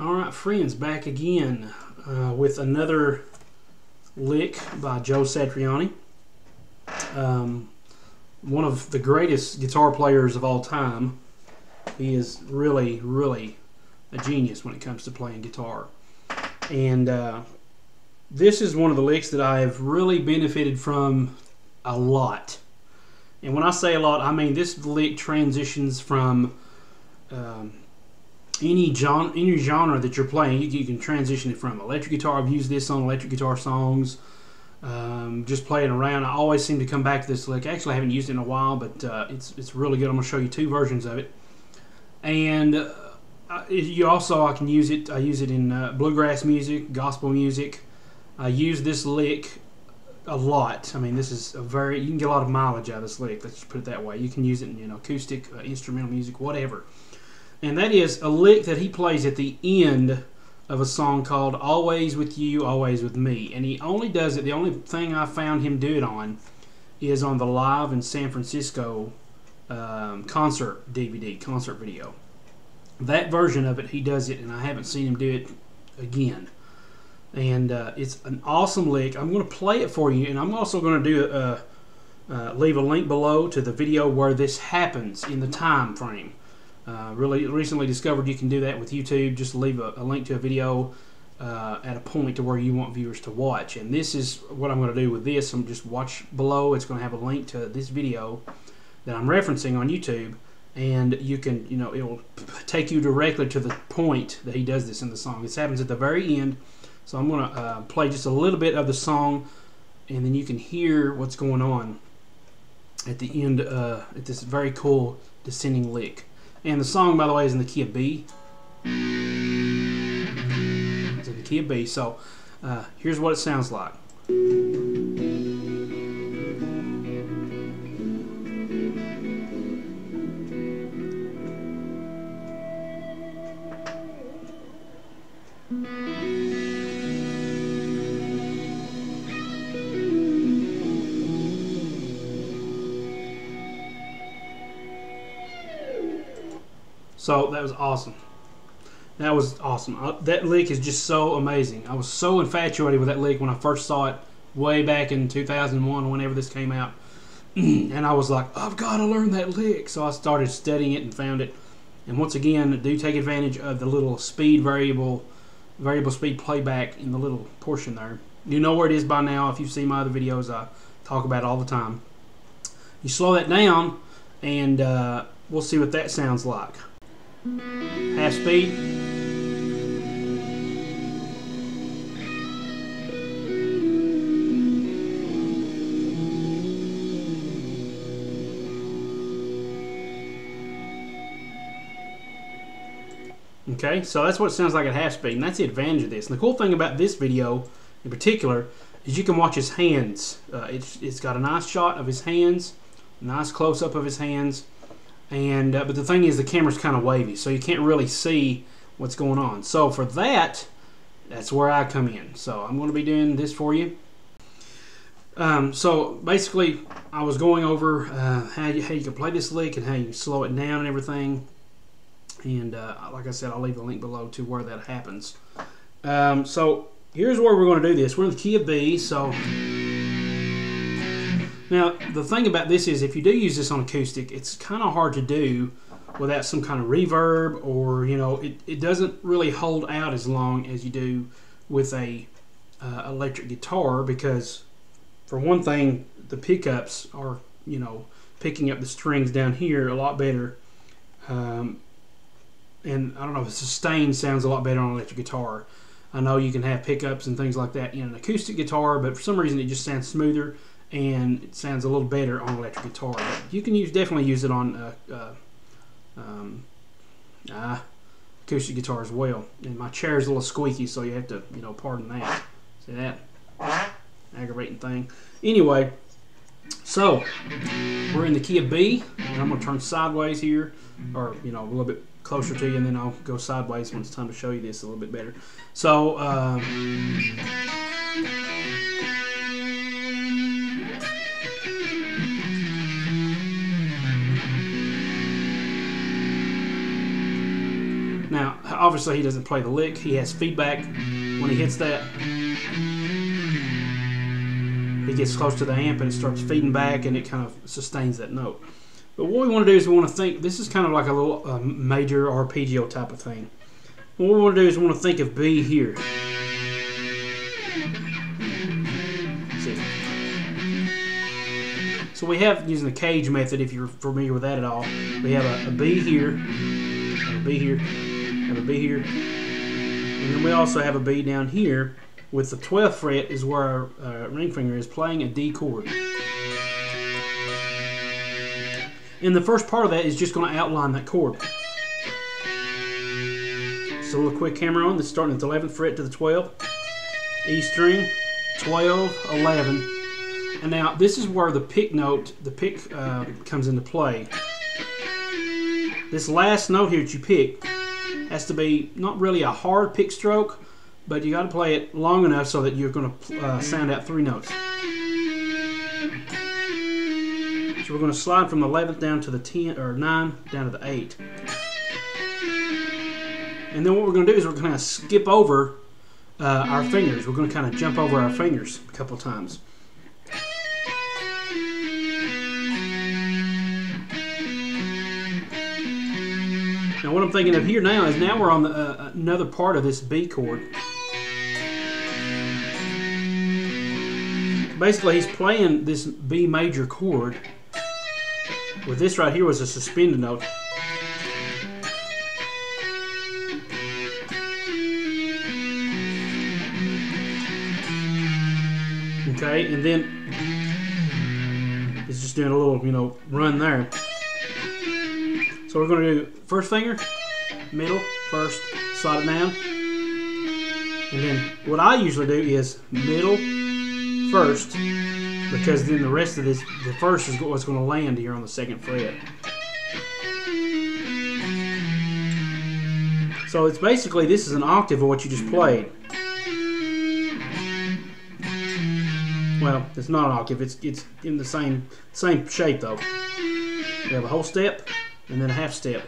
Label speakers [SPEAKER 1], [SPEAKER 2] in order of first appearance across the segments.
[SPEAKER 1] Alright friends, back again with another lick by Joe Satriani. One of the greatest guitar players of all time. He is really, really a genius when it comes to playing guitar. And this is one of the licks that I have really benefited from a lot. And when I say a lot, I mean this lick transitions from any genre that you're playing. You can transition it from electric guitar. I've used this on electric guitar songs, just playing around. I always seem to come back to this lick. Actually, I haven't used it in a while, but it's really good. I'm going to show you two versions of it. And I can use it. I use it in bluegrass music, gospel music. I use this lick a lot. I mean, this is you can get a lot of mileage out of this lick. Let's just put it that way. You can use it in acoustic, instrumental music, whatever. And that is a lick that he plays at the end of a song called Always With You, Always With Me. And he only does it, the only thing I found him do it on is on the Live in San Francisco concert DVD, concert video. That version of it, he does it, and I haven't seen him do it again. And it's an awesome lick. I'm going to play it for you, and I'm also going to do leave a link below to the video where this happens in the time frame. Really recently discovered you can do that with YouTube. Just leave a link to a video at a point to where you want viewers to watch. And this is what I'm going to do with this. I'm just watch below. It's going to have a link to this video that I'm referencing on YouTube, and you can, it will take you directly to the point that he does this in the song. This happens at the very end. So I'm going to play just a little bit of the song, and then you can hear what's going on at the end at this very cool descending lick. And the song, by the way, is in the key of B. It's in the key of B. So here's what it sounds like. So that was awesome. That was awesome. That lick is just so amazing. I was so infatuated with that lick when I first saw it way back in 2001, whenever this came out. And I was like, I've got to learn that lick. So I started studying it and found it. And once again, do take advantage of the little speed variable speed playback in the little portion there. You know where it is by now. If you've seen my other videos, I talk about it all the time. You slow that down, and we'll see what that sounds like. Half speed. Okay, so that's what it sounds like at half speed, and that's the advantage of this. And the cool thing about this video in particular is you can watch his hands. It's got a nice shot of his hands, a nice close-up of his hands. And but the thing is, the camera's kind of wavy, so you can't really see what's going on. So for that, that's where I come in. So I'm going to be doing this for you. So basically, I was going over how you can play this lick and how you slow it down and everything. And like I said, I'll leave a link below to where that happens. So here's where we're going to do this. We're in the key of B. So now, the thing about this is, if you do use this on acoustic, it's kind of hard to do without some kind of reverb, or, it doesn't really hold out as long as you do with a electric guitar, because, for one thing, the pickups are, picking up the strings down here a lot better. And I don't know, the sustain sounds a lot better on an electric guitar. I know you can have pickups and things like that in an acoustic guitar, but for some reason it just sounds smoother, and it sounds a little better on electric guitar. But you can definitely use it on acoustic guitar as well. And my chair is a little squeaky, so you have to, pardon that. See that? Aggravating thing. Anyway, so we're in the key of B, and I'm going to turn sideways here, or a little bit closer to you, and then I'll go sideways when it's time to show you this a little bit better. So obviously he doesn't play the lick. He has feedback when he hits that. He gets close to the amp and it starts feeding back and it kind of sustains that note. But what we want to do is we want to think, this is kind of like a little major arpeggio type of thing. What we want to do is we want to think of B here. See. So we have, using the cage method, if you're familiar with that at all, we have a B here, and a B here, and a B here, and then we also have a B down here. With the 12th fret is where our ring finger is playing a D chord. And the first part of that is just going to outline that chord. So a little quick hammer on, this is starting at the 11th fret to the 12th. E string, 12, 11. And now this is where the pick note, comes into play. This last note here that you pick has to be not really a hard pick stroke, but you got to play it long enough so that you're going to sound out 3 notes. So we're going to slide from the 11th down to the 10 or 9 down to the 8. And then what we're going to do is we're going to skip over our fingers. We're going to kind of jump over our fingers a couple times. Now what I'm thinking of here now is now we're on the, another part of this B chord. Basically he's playing this B major chord with this right here was a suspended note. Okay, and then it's just doing a little, run there. So we're going to do first finger, middle, first, slide it down. And then what I usually do is middle, first, because then the rest of this, the first is what's going to land here on the 2nd fret. So it's basically, this is an octave of what you just played. Well, it's not an octave, it's in the same shape though. We have a whole step and then a half step.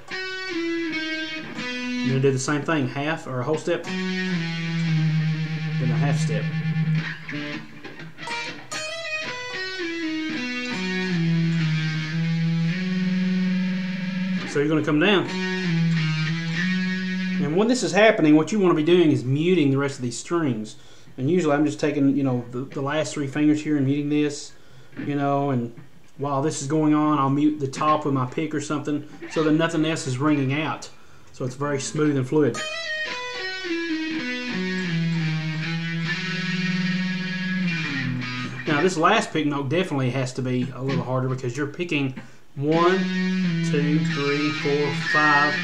[SPEAKER 1] You're going to do the same thing, half or a whole step, then a half step. So you're going to come down. And when this is happening, what you want to be doing is muting the rest of these strings. And usually I'm just taking, the last 3 fingers here and muting this, and while this is going on, I'll mute the top with my pick or something so that nothing else is ringing out. So it's very smooth and fluid. Now this last pick note definitely has to be a little harder because you're picking 1, 2, 3, 4, 5,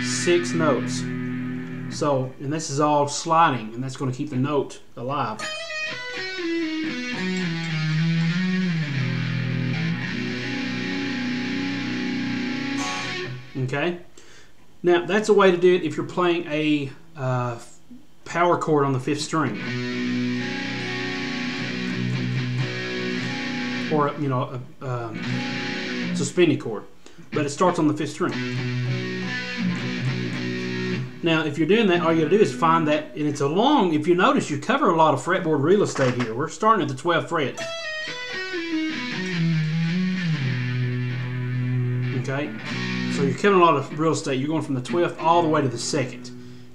[SPEAKER 1] 6 notes. So, and this is all sliding, and that's going to keep the note alive. Okay? Now, that's a way to do it if you're playing a power chord on the 5th string. Or, a suspended chord. But it starts on the 5th string. Now, if you're doing that, all you got to do is find that, and it's a long, if you notice, you cover a lot of fretboard real estate here. We're starting at the 12th fret. Okay? So you're covering a lot of real estate. You're going from the 12th all the way to the 2nd.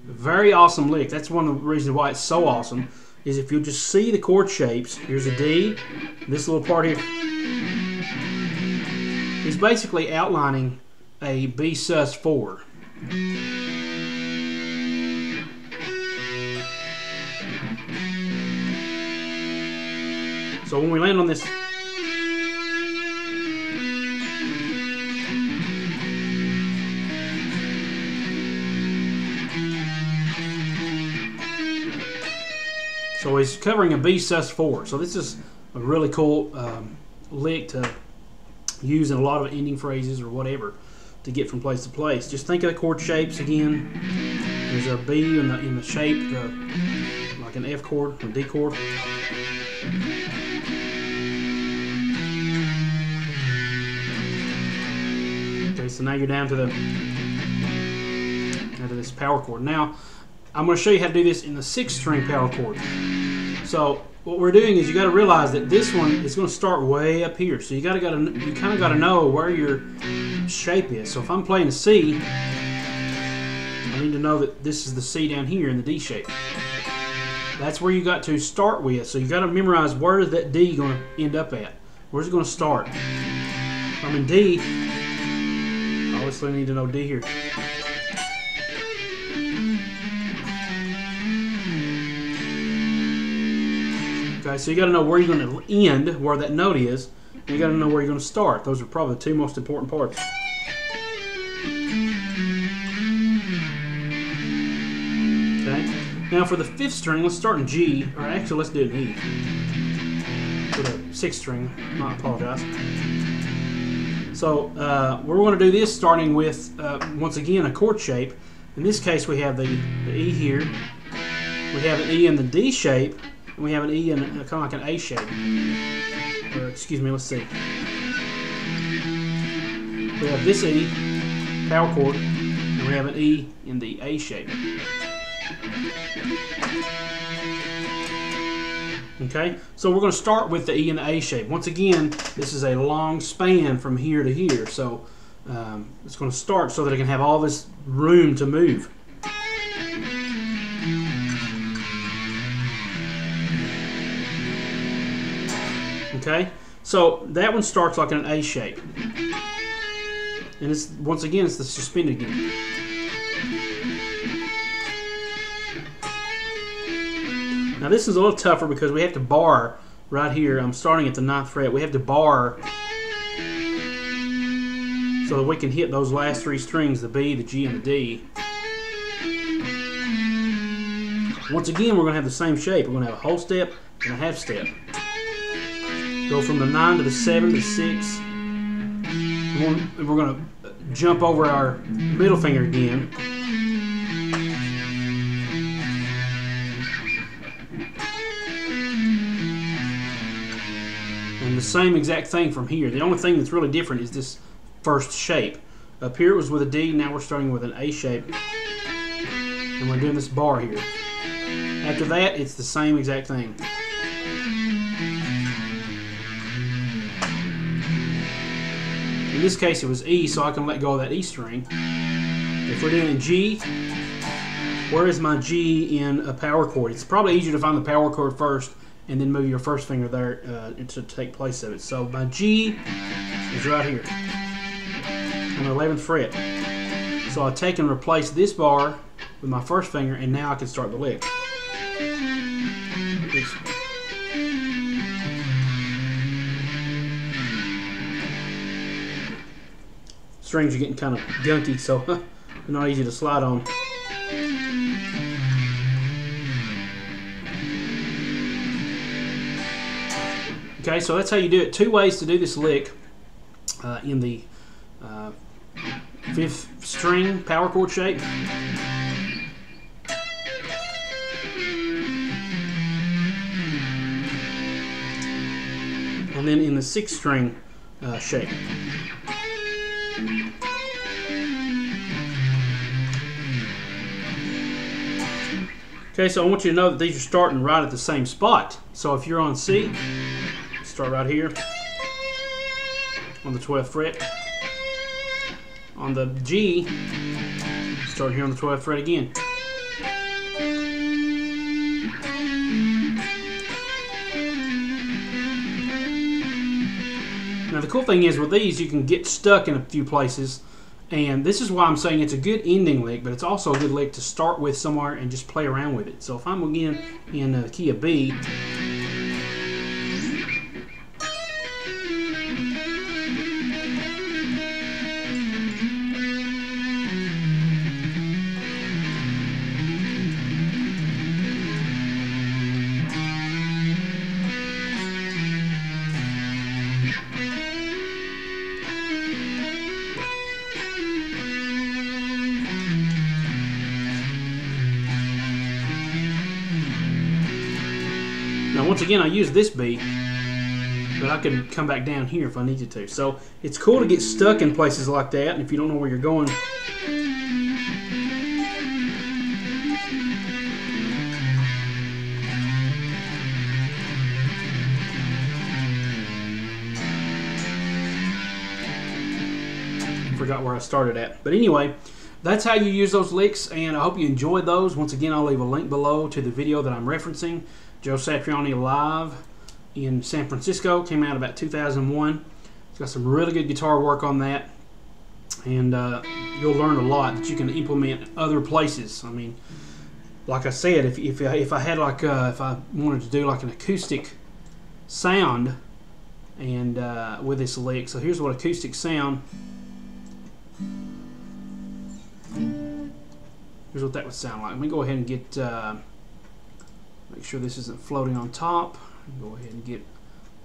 [SPEAKER 1] Very awesome lick. That's one of the reasons why it's so awesome, is if you'll just see the chord shapes. Here's a D. This little part here is basically outlining a B sus 4. So when we land on this, so he's covering a B sus 4. So this is a really cool lick to use in a lot of ending phrases or whatever to get from place to place. Just think of the chord shapes again. There's a B in the shape, like an F chord or D chord. Okay, so now you're down to the this power chord. Now, I'm going to show you how to do this in the 6th string power chord. So what we're doing is you got to realize that this one is going to start way up here. So you kind of got to know where your shape is. So if I'm playing a C, I need to know that this is the C down here in the D shape. That's where you got to start with. So you got to memorize where is that D going to end up at. Where's it going to start? If I'm in D, obviously I need to know D here. Okay, so you got to know where you're going to end, where that note is, and you got to know where you're going to start. Those are probably the two most important parts. Okay, now for the 5th string, let's start in G, or actually let's do it in E. For the 6th string, I apologize. So we're going to do this starting with, once again, a chord shape. In this case, we have the E here. We have an E in the D shape. And we have an E in kind of like an A shape. Or, excuse me, let's see. We have this E, power chord, and we have an E in the A shape. Okay, so we're going to start with the E in the A shape. Once again, this is a long span from here to here. So it's going to start so that it can have all this room to move. Okay, so that one starts like in an A shape, and it's once again it's the suspended again. Now this is a little tougher because we have to bar right here. I'm starting at the 9th fret. We have to bar so that we can hit those last 3 strings: the B, the G, and the D. Once again, we're going to have the same shape. We're going to have a whole step and a half step. Go from the 9 to the 7 to 6. And we're going to jump over our middle finger again. And the same exact thing from here. The only thing that's really different is this first shape. Up here it was with a D, now we're starting with an A shape. And we're doing this bar here. After that, it's the same exact thing. In this case, it was E, so I can let go of that E string. If we're doing G, where is my G in a power chord? It's probably easier to find the power chord first and then move your first finger there to take place of it. So my G is right here on the 11th fret. So I take and replace this bar with my first finger, and now I can start the lick. Strings are getting kind of gunky, so they're not easy to slide on. Okay, so that's how you do it. 2 ways to do this lick in the 5th string power chord shape. And then in the 6th string shape. Okay, so I want you to know that these are starting right at the same spot. So if you're on C, start right here on the 12th fret. On the G, start here on the 12th fret again. Now the cool thing is with these, you can get stuck in a few places, and this is why I'm saying it's a good ending lick, but it's also a good lick to start with somewhere and just play around with it. So if I'm again in the key of B, now once again I use this B, but I can come back down here if I needed to. So it's cool to get stuck in places like that, and if you don't know where you're going, forgot where I started at. But anyway, that's how you use those licks, and I hope you enjoyed those. Once again, I'll leave a link below to the video that I'm referencing. Joe Satriani live in San Francisco, came out about 2001. It's got some really good guitar work on that, and you'll learn a lot that you can implement other places. I mean, like I said, if I had like if I wanted to do like an acoustic sound and with this lick, so here's what acoustic sound. Here's what that would sound like. Let me go ahead and get make sure this isn't floating on top. Go ahead and get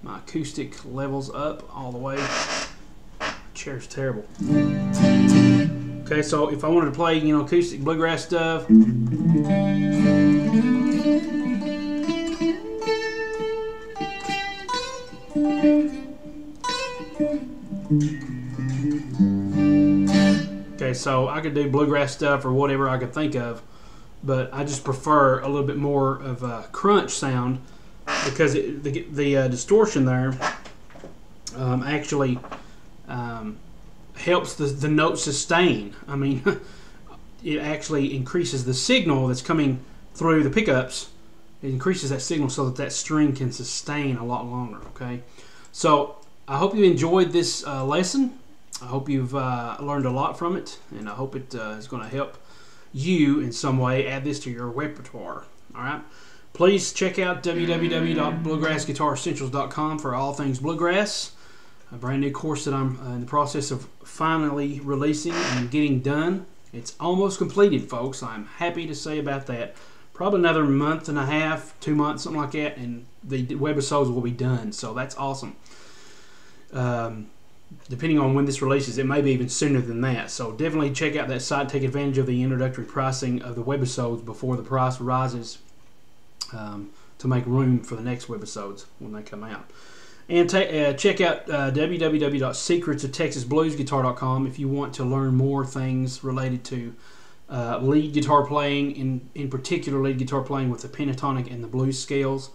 [SPEAKER 1] my acoustic levels up all the way. Chair's terrible. Okay, so if I wanted to play, you know, acoustic bluegrass stuff. Okay, so I could do bluegrass stuff or whatever I could think of, but I just prefer a little bit more of a crunch sound because the distortion there actually helps the note sustain. I mean, it actually increases the signal that's coming through the pickups. It increases that signal so that that string can sustain a lot longer. Okay, so I hope you enjoyed this lesson. I hope you've learned a lot from it, and I hope it is going to help you in some way add this to your repertoire. All right, please check out www.bluegrassguitaressentials.com for all things bluegrass, a brand new course that I'm in the process of finally releasing and getting done. It's almost completed, folks. I'm happy to say about that. Probably another month and a half, 2 months, something like that, and the webisodes will be done. So that's awesome. Depending on when this releases, it may be even sooner than that. So definitely check out that site. Take advantage of the introductory pricing of the webisodes before the price rises to make room for the next webisodes when they come out. And check out www.secretsoftexasbluesguitar.com if you want to learn more things related to lead guitar playing, in particular lead guitar playing with the pentatonic and the blues scales.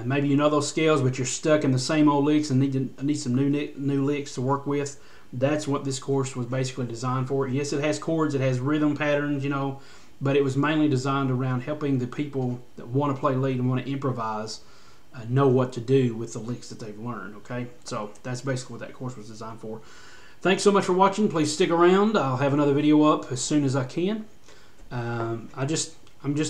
[SPEAKER 1] Maybe you know those scales, but you're stuck in the same old licks and need some new licks to work with. That's what this course was basically designed for. Yes, it has chords, it has rhythm patterns, you know, but it was mainly designed around helping the people that want to play lead and want to improvise know what to do with the licks that they've learned. Okay, so that's basically what that course was designed for. Thanks so much for watching. Please stick around. I'll have another video up as soon as I can. I'm just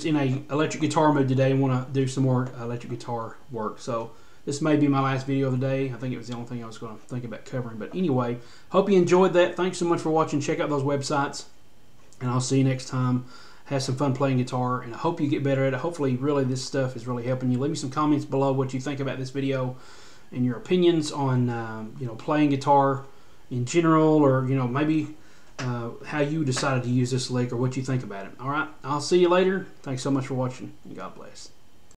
[SPEAKER 1] in a electric guitar mood today and want to do some more electric guitar work. So this may be my last video of the day. I think it was the only thing I was going to think about covering. But anyway, hope you enjoyed that. Thanks so much for watching. Check out those websites, and I'll see you next time. Have some fun playing guitar, and I hope you get better at it. Hopefully, really, this stuff is really helping you. Leave me some comments below what you think about this video and your opinions on you know, playing guitar in general, or you know, maybe how you decided to use this lick or what you think about it. All right, I'll see you later. Thanks so much for watching, and God bless.